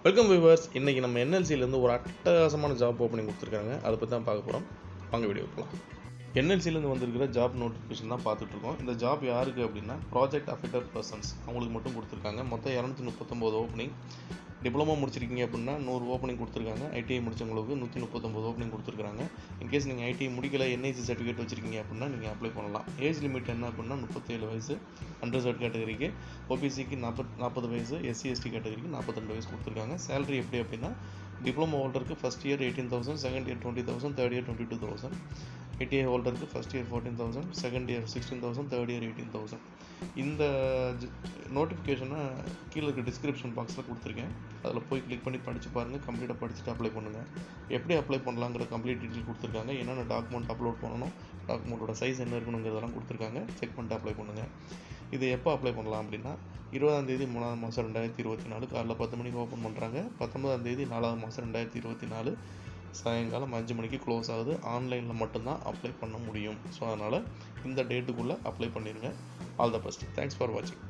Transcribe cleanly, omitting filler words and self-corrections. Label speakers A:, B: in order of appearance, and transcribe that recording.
A: Welcome viewers. இன்றைக்கி நம்ம என்எல்சிலேருந்து ஒரு அட்டகாசமான ஜாப் ஓப்பனிங் கொடுத்துருக்காங்க. அதை பற்றி தான் பார்க்க போகிறோம். வாங்க வீடியோ போகலாம். என்எல்சிலேருந்து வந்திருக்கிற ஜாப் நோட்டிஃபிகேஷன் தான் பார்த்துட்ருக்கோம். இந்த ஜாப் யாருக்கு அப்படின்னா ப்ராஜெக்ட் அஃபெக்டட் பர்சன்ஸ் அவங்களுக்கு மட்டும் கொடுத்துருக்காங்க. மொத்தம் 239 ஓப்பனிங். டிப்ளமோ முடிச்சிருக்கீங்க அப்படின்னா 100 ஓப்பனிங் கொடுத்துருக்காங்க. ஐடிஐ முடிச்சவங்களுக்கு 139 ஓப்பனிங் கொடுத்துருக்காங்க. இன்கேஸ் நீங்கள் ஐடிஐ முடிக்கல, என்ஐசி சர்டிஃபிகேட் வச்சுருக்கீங்க அப்படின்னா நீங்கள் அப்ளை பண்ணலாம். ஏஜ் லிமிட் என்ன அப்படின்னா 37 வயசு அண்டர்சர்ட் கேட்டகரிக்கு, ஓபிசிக்கு 40 வயசு, எஸ்சி எஸ்டி கேட்டகரிக்கு 42 வயசு கொடுத்துருக்காங்க. சேலரி எப்படி அப்படின்னா டிப்ளமோ ஹோல்டருக்கு first year 18,000, second year 20,000, third year 22,000. ITI ஹோல்டருக்கு first year 14,000, second year 16,000, third year 18,000. இந்த நோட்டிஃபிகேஷனை கீழே இருக்க டிஸ்கிரிப்ஷன் பாக்ஸில் கொடுத்துருக்கேன். அதில் போய் கிளிக் பண்ணி படித்து பாருங்கள். கம்ப்ளீட்டாக படிச்சுட்டு அப்ளை பண்ணுங்கள். எப்படி அப்ளை பண்ணலாங்கிற கம்ப்ளீட் டீட்டெயில் கொடுத்துருக்காங்க. என்னென்ன டாக்குமெண்ட் அப்லோட் பண்ணணும், டாக்குமெண்ட்டோட சைஸ் என்ன இருக்கணுங்கிறதெல்லாம் கொடுத்துருக்காங்க. செக் பண்ணிட்டு அப்ளை பண்ணுங்கள். இது எப்போ அப்ளை பண்ணலாம் அப்படின்னா 20ஆம் தேதி 3ஆம் மாதம் 2024 காலைல 10 மணிக்கு ஓப்பன் பண்ணுறாங்க. 19ஆம் தேதி 4ஆம் மாதம் 2024 சாயங்காலம் 5 மணிக்கு க்ளோஸ் ஆகுது. ஆன்லைனில் மட்டும்தான் அப்ளை பண்ண முடியும். ஸோ அதனால் இந்த டேட்டுக்குள்ளே அப்ளை பண்ணிடுங்க. All the best. Thanks for வாட்சிங்.